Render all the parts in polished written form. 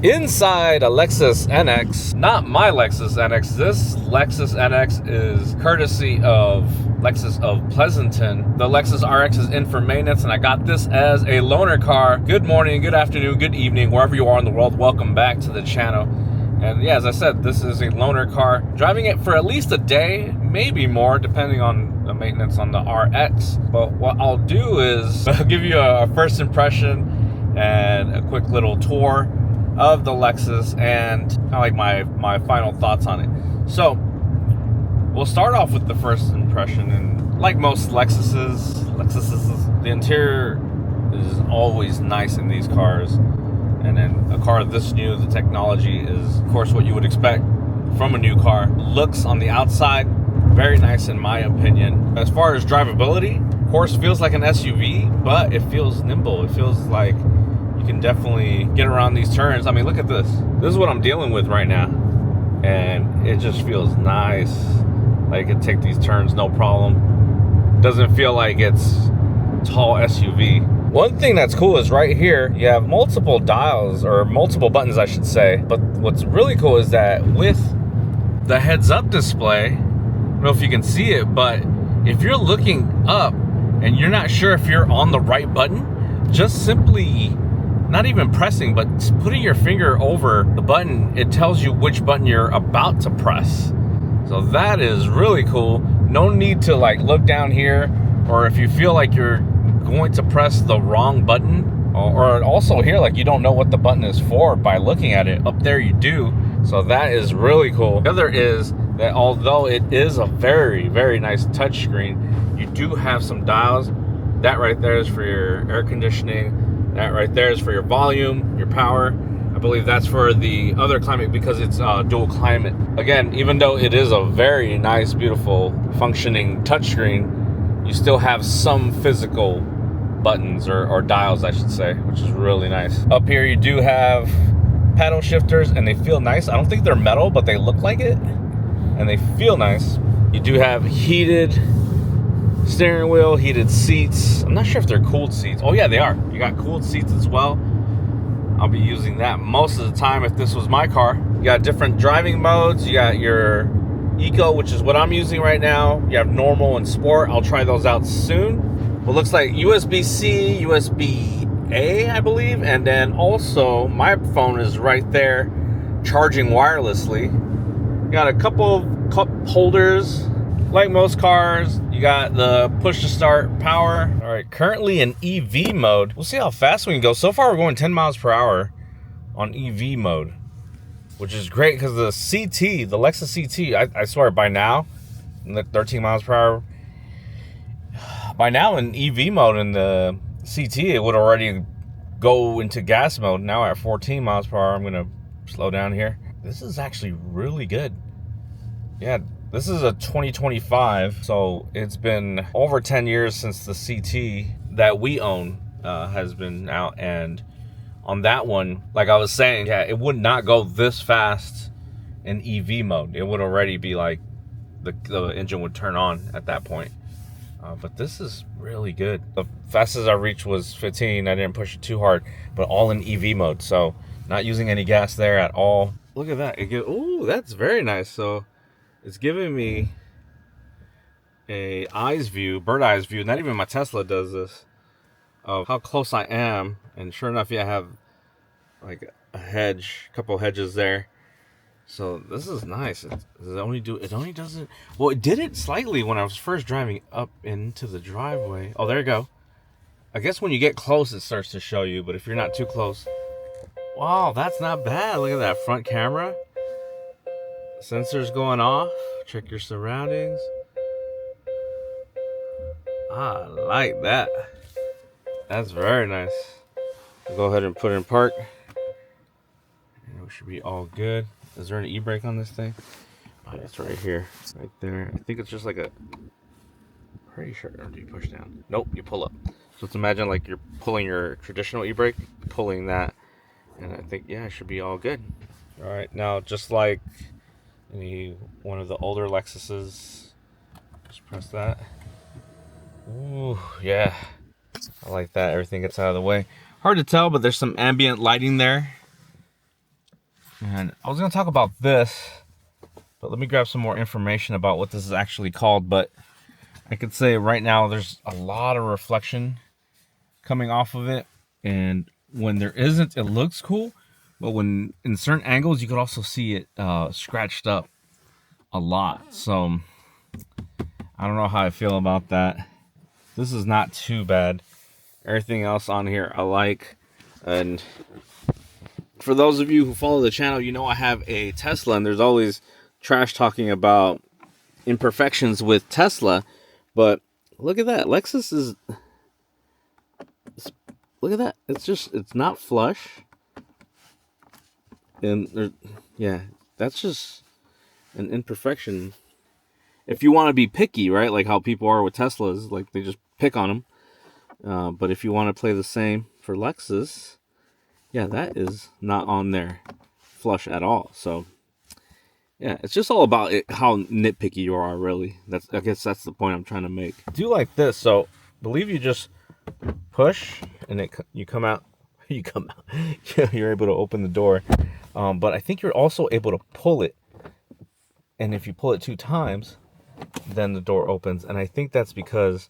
Inside a Lexus NX, not my Lexus NX, this Lexus NX is courtesy of Lexus of Pleasanton. The Lexus RX is in for maintenance, and I got this as a loaner car. Good morning, good afternoon, good evening, wherever you are in the world, welcome back to the channel. And yeah, as I said, this is a loaner car. Driving it for at least a day, maybe more, depending on the maintenance on the RX. But what I'll do is I'll give you a first impression and a quick little tour of the Lexus and kind of like my final thoughts on it. So we'll start off with the first impression, and like most Lexuses, the interior is always nice in these cars. And then a car this new, the technology is of course what you would expect from a new car. Looks on the outside very nice in my opinion. As far as drivability, of course feels like an SUV, but it feels nimble. It feels like you can definitely get around these turns. I mean, look at this. This is what I'm dealing with right now. And it just feels nice. Like it can take these turns no problem. Doesn't feel like it's tall SUV. One thing that's cool is right here, you have multiple dials, or multiple buttons, I should say. But what's really cool is that with the heads-up display, I don't know if you can see it, but if you're looking up and you're not sure if you're on the right button, just simply not even pressing, but putting your finger over the button, it tells you which button you're about to press. So that is really cool. No need to like look down here, or if you feel like you're going to press the wrong button, or also here, like you don't know what the button is for by looking at it. Up there you do. So that is really cool. The other is that although it is a very, very nice touchscreen, you do have some dials. That right there is for your air conditioning. That right there is for your volume, your power. I believe that's for the other climate because it's dual climate. Again, even though it is a very nice, beautiful, functioning touchscreen, you still have some physical buttons or dials, I should say, which is really nice. Up here, you do have paddle shifters, and they feel nice. I don't think they're metal, but they look like it, and they feel nice. You do have heated steering wheel, heated seats. I'm not sure if they're cooled seats. Oh yeah, they are. You got cooled seats as well. I'll be using that most of the time if this was my car. You got different driving modes. You got your Eco, which is what I'm using right now. You have normal and sport. I'll try those out soon. Well, looks like USB-C, USB-A, I believe. And then also my phone is right there charging wirelessly. You got a couple of cup holders. Like most cars, you got the push to start power. All right, currently in EV mode. We'll see how fast we can go. So far, we're going 10 miles per hour on EV mode, which is great because the CT, the Lexus CT, I swear by now, 13 miles per hour. By now in EV mode in the CT, it would already go into gas mode. Now at 14 miles per hour, I'm gonna slow down here. This is actually really good. Yeah. This is a 2025, so it's been over 10 years since the CT that we own has been out. And on that one, like I was saying, yeah, it would not go this fast in EV mode. It would already be like the engine would turn on at that point. But this is really good. The fastest I reached was 15. I didn't push it too hard, but all in EV mode. So not using any gas there at all. Look at that. Ooh, that's very nice. So it's giving me a eyes view, bird eyes view. Not even my Tesla does this, of how close I am. And sure enough, yeah, I have like a hedge, a couple hedges there. So this is nice. It only doesn't. Well, it did it slightly when I was first driving up into the driveway. Oh, there you go. I guess when you get close, it starts to show you. But if you're not too close, wow, that's not bad. Look at that front camera. Sensors going off. Check your surroundings. I like that. That's very nice. I'll go ahead and put it in park. And we should be all good. Is there an e-brake on this thing? Oh, it's right here. Right there. I think it's just like a... Pretty sure. Or do you push down? Nope, you pull up. So let's imagine like you're pulling your traditional e-brake. Pulling that. And I think, yeah, it should be all good. Alright, now just like one of the older Lexuses, just press that. Ooh, yeah, I like that. Everything gets out of the way. Hard to tell, but there's some ambient lighting there. And I was going to talk about this, but let me grab some more information about what this is actually called. But I could say right now there's a lot of reflection coming off of it. And when there isn't, it looks cool. But when in certain angles, you could also see it scratched up a lot. So I don't know how I feel about that. This is not too bad. Everything else on here I like. And for those of you who follow the channel, you know I have a Tesla, and there's always trash talking about imperfections with Tesla. But look at that. Lexus is... Look at that. It's not flush. And yeah, that's just an imperfection. If you want to be picky, right? Like how people are with Teslas, like they just pick on them. But if you want to play the same for Lexus, yeah, that is not on there flush at all. So yeah, it's just all about how nitpicky you are, really. I guess that's the point I'm trying to make. I do like this. So believe you just push and you come out. You come out. You're able to open the door. But I think you're also able to pull it. And if you pull it 2 times, then the door opens. And I think that's because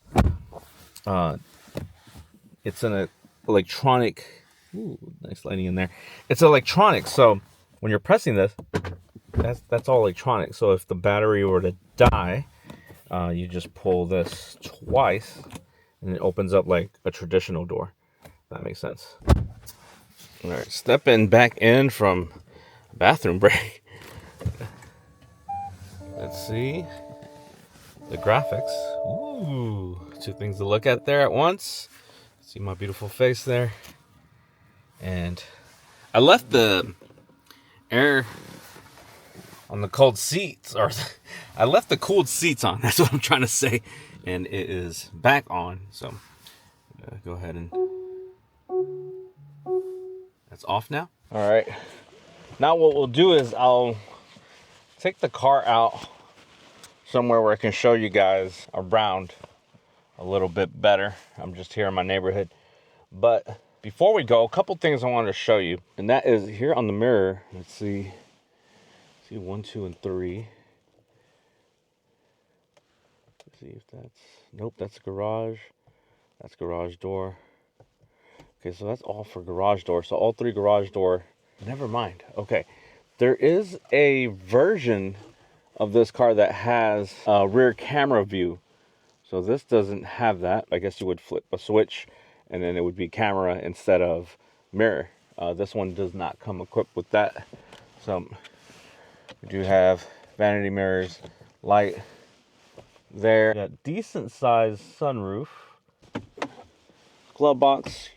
it's an electronic. Ooh, nice lighting in there. It's electronic. So when you're pressing this, that's all electronic. So if the battery were to die, you just pull this twice, and it opens up like a traditional door. That makes sense. All right, stepping back in from bathroom break. Let's see the graphics. Ooh, 2 things to look at there at once. See my beautiful face there. And I left the air on the cold seats, or I left the cooled seats on. That's what I'm trying to say. And it is back on. So go ahead and that's off now. All right. Now what we'll do is I'll take the car out somewhere where I can show you guys around a little bit better. I'm just here in my neighborhood. But before we go, a couple things I wanted to show you. And that is here on the mirror. Let's see. See 1, 2, and 3. Let's see if that's... Nope, that's garage. That's garage door. Okay, so that's all for garage door. So all 3 garage door. Never mind. Okay. There is a version of this car that has a rear camera view. So this doesn't have that. I guess you would flip a switch and then it would be camera instead of mirror. This one does not come equipped with that. So we do have vanity mirrors, light there. Got decent sized sunroof. Glove box,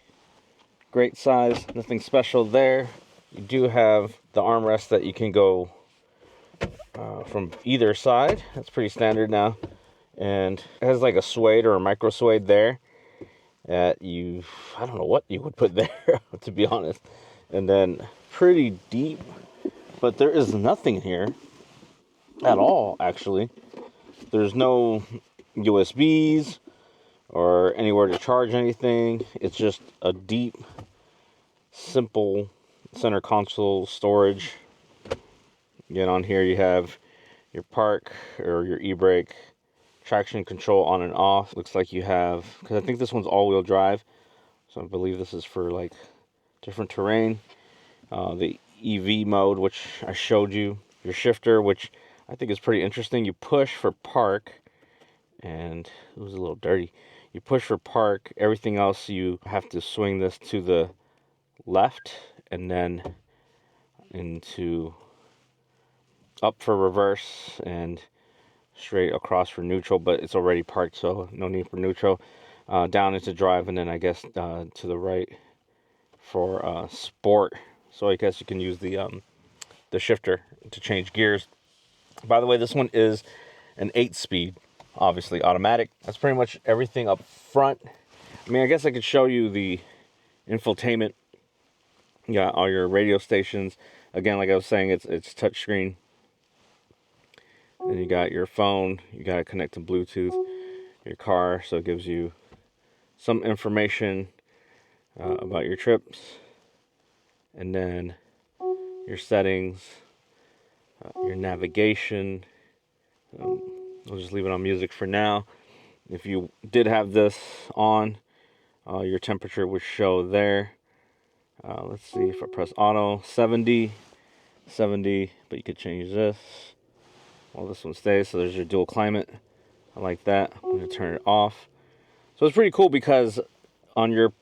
great size, nothing special there. You do have the armrest that you can go from either side. That's pretty standard now. And it has like a suede or a micro suede there that I don't know what you would put there, to be honest. And then pretty deep, but there is nothing here at all, actually. There's no USBs or anywhere to charge anything. It's just a deep, simple center console storage. Again, on here you have your park or your e-brake, traction control on and off. Looks like you have, because I think this one's all-wheel drive, so I believe this is for like different terrain. The EV mode, which I showed you. Your shifter, which I think is pretty interesting. You push for park, and it was a little dirty. You push for park. Everything else you have to swing this to the left and then into up for reverse and straight across for neutral, but it's already parked, so no need for neutral. Down into drive, and then I guess to the right for sport. So I guess you can use the shifter to change gears. By the way, this one is an 8-speed, obviously automatic. That's pretty much everything up front. I mean, I guess I could show you the infotainment. You got all your radio stations. Again, like I was saying, it's touchscreen. And you got your phone. You got to connect to Bluetooth. Your car, so it gives you some information about your trips. And then your settings, your navigation. I'll just leave it on music for now. If you did have this on, your temperature would show there. Let's see if I press auto, 70, but you could change this. Well, this one stays, so there's your dual climate. I like that. I'm going to turn it off. So it's pretty cool because on your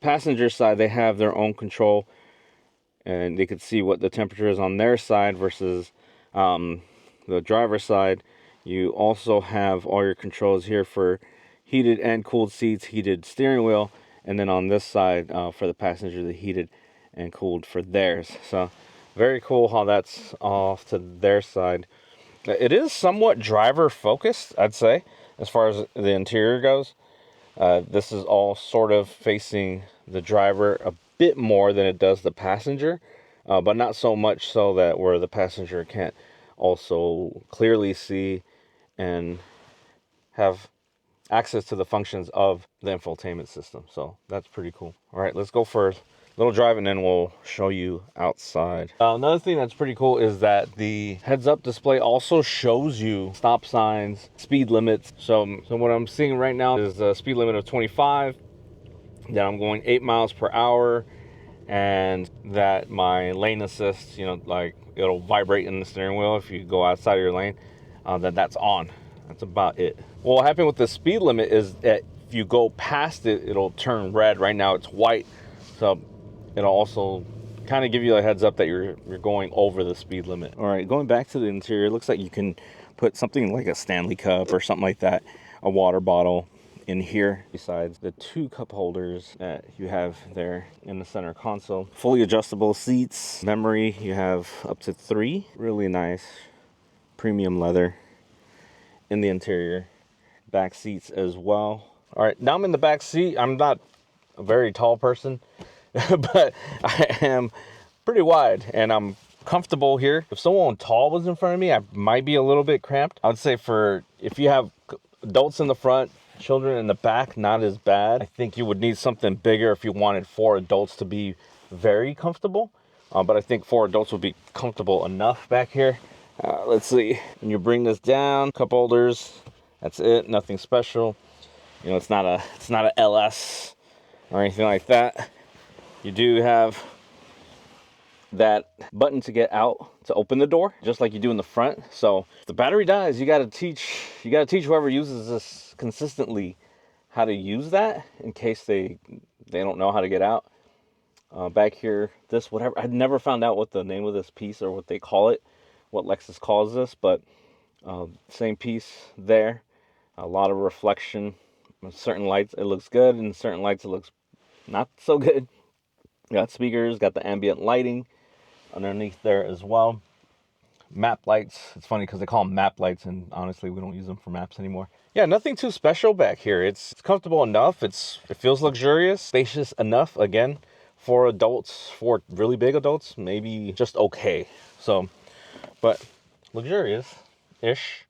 passenger side, they have their own control, and they could see what the temperature is on their side versus the driver's side. You also have all your controls here for heated and cooled seats, heated steering wheel, and then on this side for the passenger, the heated and cooled for theirs. So very cool how that's off to their side. It is somewhat driver focused, I'd say, as far as the interior goes. This is all sort of facing the driver a bit more than it does the passenger, but not so much so that where the passenger can't also clearly see and have access to the functions of the infotainment system. So that's pretty cool. All right, let's go for a little drive and then we'll show you outside. Another thing that's pretty cool is that the heads-up display also shows you stop signs, speed limits. So what I'm seeing right now is a speed limit of 25, that I'm going 8 miles per hour, and that my lane assist, you know, like it'll vibrate in the steering wheel if you go outside of your lane, that's on. That's about it. Well, what happened with the speed limit is that if you go past it, it'll turn red. Right now it's white, so it'll also kind of give you a heads up that you're going over the speed limit. All right, going back to the interior, it looks like you can put something like a Stanley cup or something like that, a water bottle in here, besides the 2 cup holders that you have there in the center console. Fully adjustable seats, memory, you have up to 3. Really nice premium leather in the interior. Back seats as well. All right, now I'm in the back seat. I'm not a very tall person, but I am pretty wide and I'm comfortable here. If someone tall was in front of me, I might be a little bit cramped. I would say for if you have adults in the front, children in the back, not as bad. I think you would need something bigger if you wanted 4 adults to be very comfortable. But I think 4 adults would be comfortable enough back here. Let's see. When you bring this down, cup holders, that's it. Nothing special. You know, it's not a LS or anything like that. You do have that button to get out to open the door, just like you do in the front. So if the battery dies, you got to teach whoever uses this consistently how to use that in case they don't know how to get out. Back here, this whatever, I've never found out what the name of this piece or what they call it, what Lexus calls this, but same piece there. A lot of reflection. Certain lights it looks good, and certain lights it looks not so good. Got speakers, got the ambient lighting underneath there as well. Map lights. It's funny because they call them map lights, and honestly we don't use them for maps anymore. Yeah, nothing too special back here. It's comfortable enough. It feels luxurious, spacious enough. Again, for adults, for really big adults, maybe just okay. So, but luxurious-ish.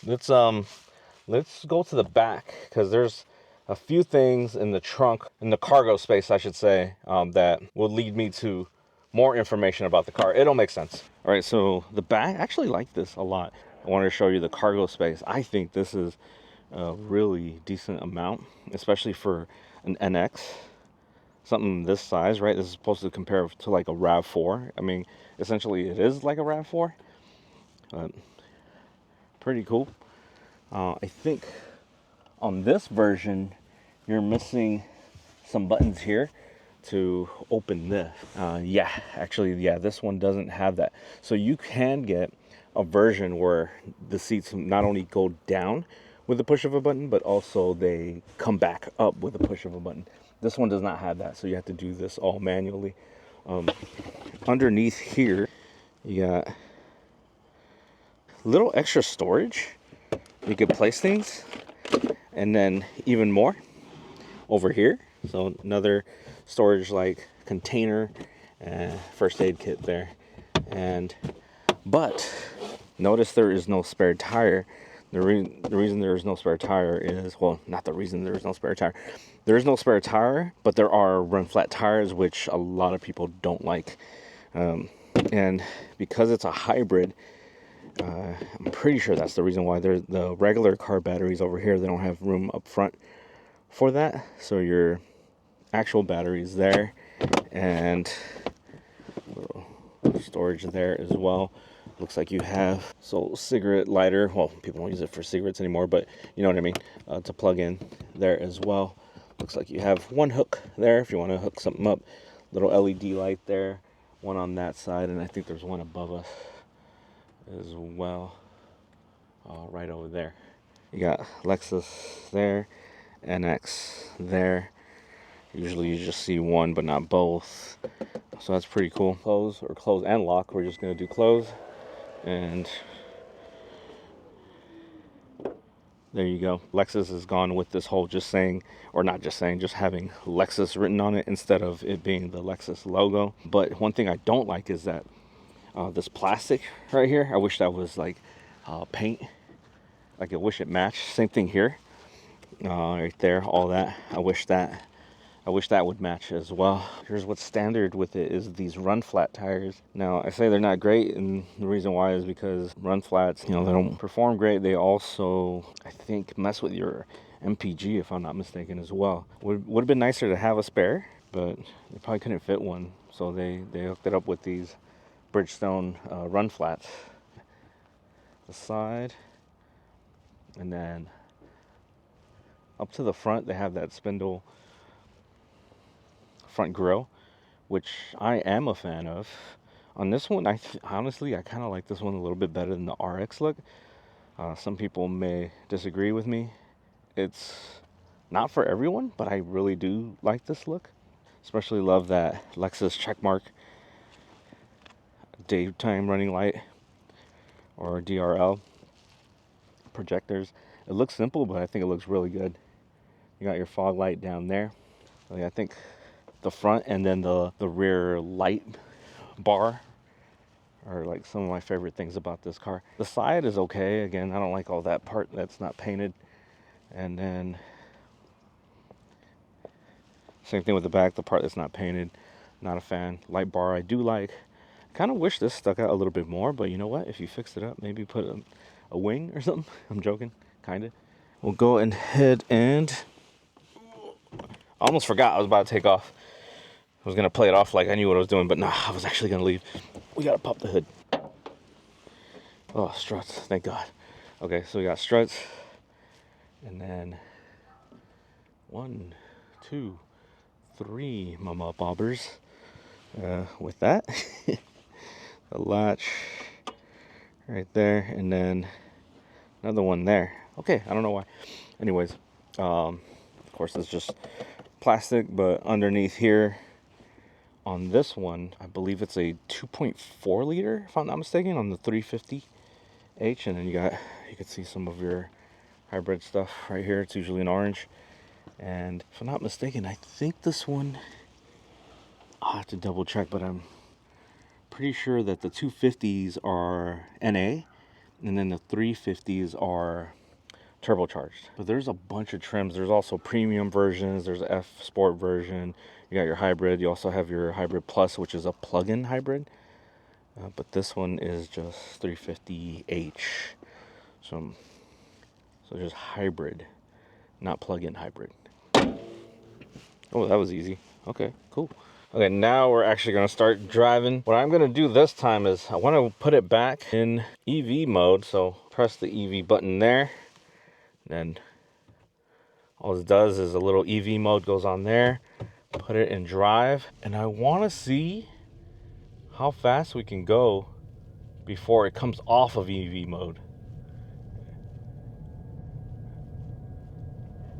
Let's go to the back because there's a few things in the trunk, in the cargo space, I should say, that will lead me to more information about the car. It'll make sense. All right, so the back, I actually like this a lot. I wanted to show you the cargo space. I think this is a really decent amount, especially for an NX. Something this size, right? This is supposed to compare to like a RAV4. I mean, essentially it is like a RAV4. Pretty cool. I think on this version, you're missing some buttons here to open this. Yeah, this one doesn't have that. So you can get a version where the seats not only go down with the push of a button, but also they come back up with the push of a button. This one does not have that, so you have to do this all manually. Underneath here, you got little extra storage. You could place things, and then even more over here. So another storage like container, first aid kit there. But notice there is no spare tire. The reason there is no spare tire is, well, not the reason there is no spare tire. There is no spare tire, but there are run flat tires, which a lot of people don't like. And because it's a hybrid, I'm pretty sure that's the reason why the regular car batteries over here, they don't have room up front for that. So your actual batteries there, and little storage there as well. Looks like you have cigarette lighter. Well, people don't use it for cigarettes anymore, but you know what I mean, to plug in there as well. Looks like you have one hook there if you want to hook something up. Little LED light there, one on that side, and I think there's one above us as well, right over there. You got Lexus there, NX there. Usually you just see one but not both, so that's pretty cool. Close and lock. We're just gonna do close, and there you go. Lexus has gone with this whole just having Lexus written on it instead of it being the Lexus logo. But one thing I don't like is that this plastic right here, I wish that was like paint. Like I wish it matched. Same thing here, right there, all that. I wish that would match as well. Here's what's standard with it is these run flat tires. Now I say they're not great, and the reason why is because run flats, they don't perform great. They also, I think, mess with your MPG if I'm not mistaken as well. Would have been nicer to have a spare, but they probably couldn't fit one, so they hooked it up with these Bridgestone run flats. The side, and then up to the front they have that spindle front grille, which I am a fan of. On this one, honestly I kind of like this one a little bit better than the RX look. Some people may disagree with me. It's not for everyone, but I really do like this look. Especially love that Lexus checkmark daytime running light, or DRL projectors. It looks simple, but I think it looks really good. You got your fog light down there. I think the front and then the rear light bar are like some of my favorite things about this car. The side is okay. Again, I don't like all that part that's not painted. And then same thing with the back, the part that's not painted. Not a fan. Light bar I do like. Kind of wish this stuck out a little bit more, but you know what? If you fixed it up, maybe put a wing or something. I'm joking, kind of. We'll go ahead and I almost forgot I was about to take off. I was going to play it off like I knew what I was doing, but nah, I was actually going to leave. We got to pop the hood. Oh, struts, thank God. Okay, so we got struts. And then 1, 2, 3 mama bobbers. With that. The latch right there. And then another one there. Okay, I don't know why. Anyways, of course, it's just plastic, but underneath here, on this one, I believe it's a 2.4 liter, if I'm not mistaken, on the 350H. And then you can see some of your hybrid stuff right here. It's usually in orange. And if I'm not mistaken, I think this one, I'll have to double check, but I'm pretty sure that the 250s are NA, and then the 350s are turbocharged. But there's a bunch of trims. There's also premium versions. There's a F Sport version. You got your hybrid. You also have your hybrid plus, which is a plug-in hybrid. But this one is just 350H. So just hybrid, not plug-in hybrid. Oh, that was easy. Okay, cool. Okay, now we're actually going to start driving. What I'm going to do this time is I want to put it back in EV mode. So press the EV button there. Then all it does is a little EV mode goes on there. Put it in drive. And I want to see how fast we can go before it comes off of EV mode.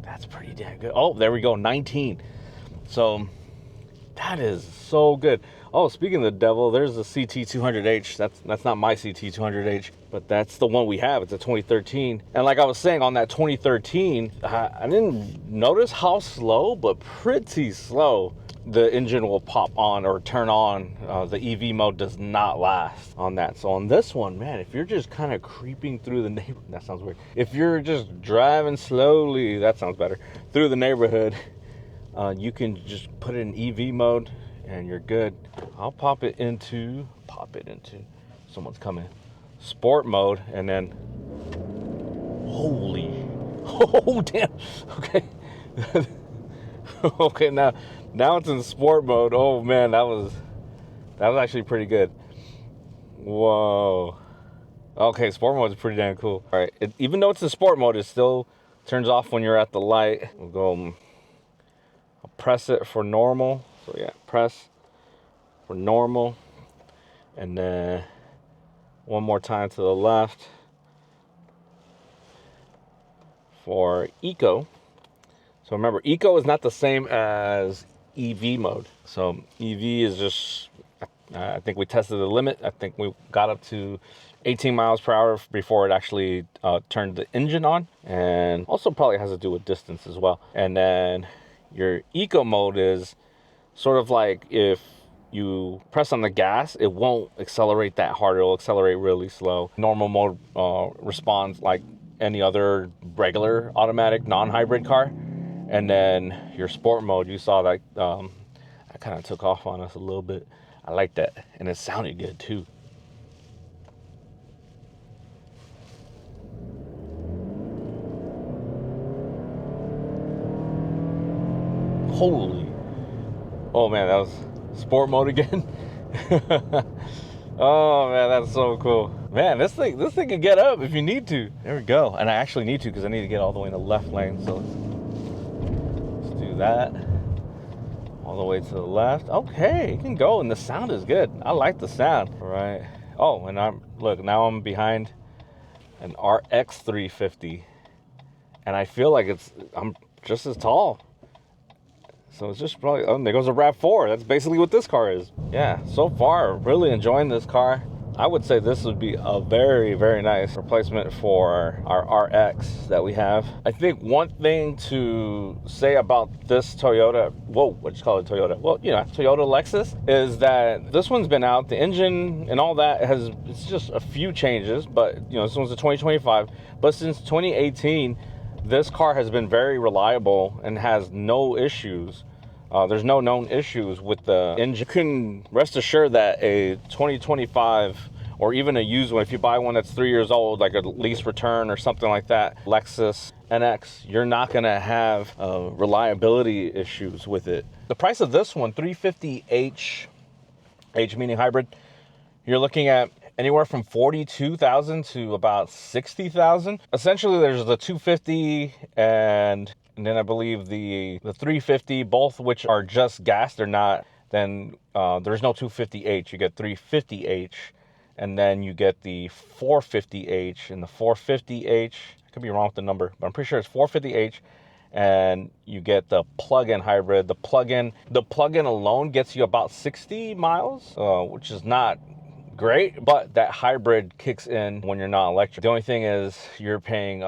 That's pretty damn good. Oh, there we go, 19. So that is so good. Oh, speaking of the devil, there's the CT200H. That's not my CT200H, but that's the one we have. It's a 2013. And like I was saying, on that 2013, I didn't notice how slow, but pretty slow the engine will pop on or turn on. The EV mode does not last on that. So on this one, man, if you're just kind of creeping through the neighborhood, that sounds weird. If you're just driving slowly, that sounds better, through the neighborhood, you can just put it in EV mode and you're good. I'll pop it into pop it into someone's coming. Sport mode, and then holy, oh damn. Okay. Okay, now it's in sport mode. Oh man, that was actually pretty good. Whoa. Okay, sport mode is pretty damn cool. All right, even though it's in sport mode, it still turns off when you're at the light. We'll go. I'll press it for normal. So yeah, press for normal, and then one more time to the left for eco. So remember, eco is not the same as EV mode. So EV is just, I think we tested the limit. I think we got up to 18 miles per hour before it actually turned the engine on. And also probably has to do with distance as well. And then your eco mode is sort of like if you press on the gas, it won't accelerate that hard. It'll accelerate really slow. Normal mode responds like any other regular automatic non-hybrid car. And then your sport mode, you saw that I kind of took off on us a little bit. I like that. And it sounded good too. Holy. Oh man, that was sport mode again. Oh man, that's so cool. Man, this thing can get up if you need to. There we go. And I actually need to because I need to get all the way in the left lane. So let's do that. All the way to the left. Okay, you can go, and the sound is good. I like the sound. All right. Oh, and now I'm behind an RX 350, and I feel like I'm just as tall. So it's just probably, oh, there goes a RAV4. That's basically what this car is. Yeah, so far, really enjoying this car. I would say this would be a very, very nice replacement for our RX that we have. I think one thing to say about this Toyota, what you call it, Toyota? Well, Toyota Lexus, is that this one's been out. The engine and all that it's just a few changes, but this one's a 2025. But since 2018, this car has been very reliable and has no issues. There's no known issues with the engine. You can rest assured that a 2025 or even a used one, if you buy one that's 3 years old, like a lease return or something like that, Lexus NX, you're not gonna have reliability issues with it. The price of this one, 350H, H meaning hybrid, you're looking at anywhere from 42,000 to about 60,000. Essentially, there's the 250 and then I believe the 350, both which are just gas. They're not. Then there's no 250H. You get 350H, and then you get the 450H. And the 450H, I could be wrong with the number, but I'm pretty sure it's 450H. And you get the plug-in hybrid. The plug-in alone gets you about 60 miles, which is not great, but that hybrid kicks in when you're not electric. The only thing is you're paying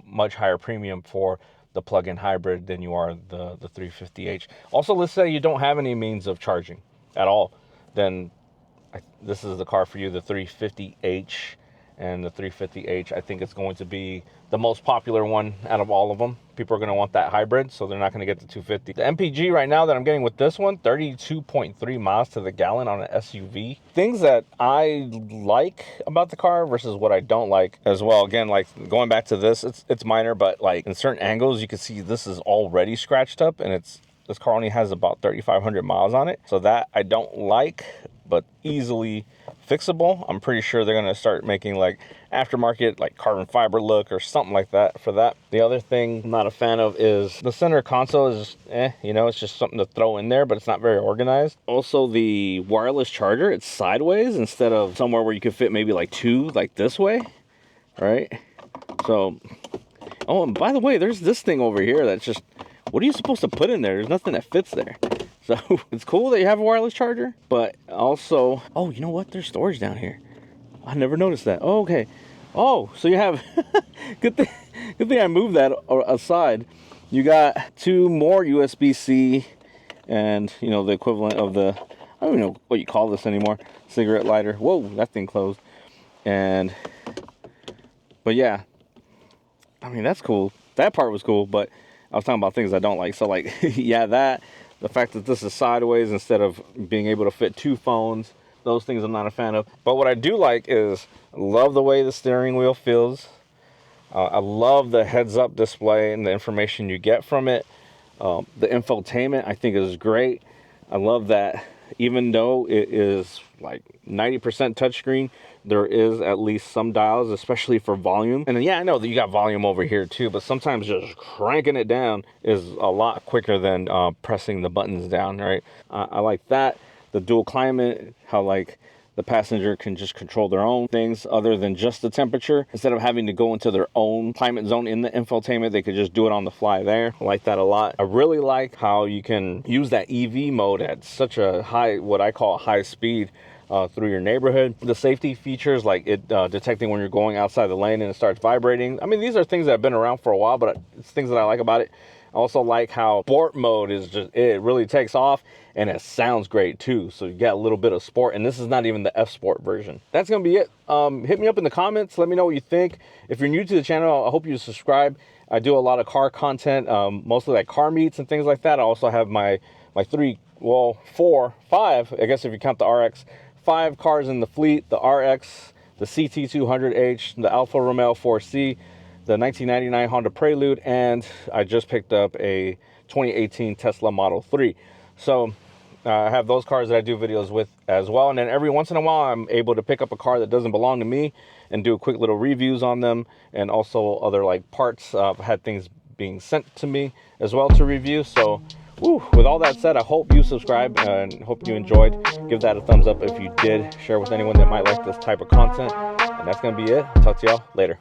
much higher premium for the plug-in hybrid than you are the 350H. Also, let's say you don't have any means of charging at all, then this is the car for you, the 350H. And the 350H, I think it's going to be the most popular one out of all of them. People are going to want that hybrid, so they're not going to get the 250. The MPG right now that I'm getting with this one, 32.3 miles to the gallon on an SUV. Things that I like about the car versus what I don't like as well. Again, like going back to this, it's minor, but like in certain angles, you can see this is already scratched up, and this car only has about 3,500 miles on it. So that I don't like, but easily fixable. I'm pretty sure they're going to start making like aftermarket, like carbon fiber look or something like that for that. The other thing I'm not a fan of is the center console is just, it's just something to throw in there, but it's not very organized. Also, the wireless charger, it's sideways instead of somewhere where you could fit maybe like two, like this way, right? So, oh, and by the way, there's this thing over here that's just, what are you supposed to put in there? There's nothing that fits there. So it's cool that you have a wireless charger, but also, oh, you know what? There's storage down here. I never noticed that. Oh, okay. Oh, so you have, good thing I moved that aside. You got two more USB-C and, the equivalent of the, I don't even know what you call this anymore, cigarette lighter. Whoa, that thing closed. But yeah, I mean, that's cool. That part was cool, but I was talking about things I don't like. So like, yeah, the fact that this is sideways instead of being able to fit two phones, Those things I'm not a fan of. But what I do like is, I love the way the steering wheel feels. I love the heads-up display and the information you get from it. The infotainment I think is great. I love that even though it is like 90% touchscreen, there is at least some dials, especially for volume. And yeah, I know that you got volume over here too, but sometimes just cranking it down is a lot quicker than pressing the buttons down, right? I like that. The dual climate, how like the passenger can just control their own things other than just the temperature. Instead of having to go into their own climate zone in the infotainment, they could just do it on the fly there. I like that a lot. I really like how you can use that EV mode at such a high, what I call high speed, through your neighborhood. The safety features, like it detecting when you're going outside the lane and it starts vibrating. I mean, these are things that have been around for a while, but it's things that I like about it. I also like how sport mode is just, it really takes off and it sounds great too. So you get a little bit of sport, and this is not even the F Sport version. That's gonna be it. Hit me up in the comments. Let me know what you think. If you're new to the channel, I hope you subscribe. I do a lot of car content, mostly like car meets and things like that. I also have my 5, I guess if you count the RX, 5 cars in the fleet: the RX, the CT200H, the Alfa Romeo 4C, the 1999 Honda Prelude, and I just picked up a 2018 Tesla Model 3. So I have those cars that I do videos with as well. And then every once in a while, I'm able to pick up a car that doesn't belong to me and do a quick little reviews on them, and also other like parts. I've had things being sent to me as well to review. So with all that said, I hope you subscribe and hope you enjoyed. Give that a thumbs up if you did. Share with anyone that might like this type of content. And that's going to be it. Talk to y'all later.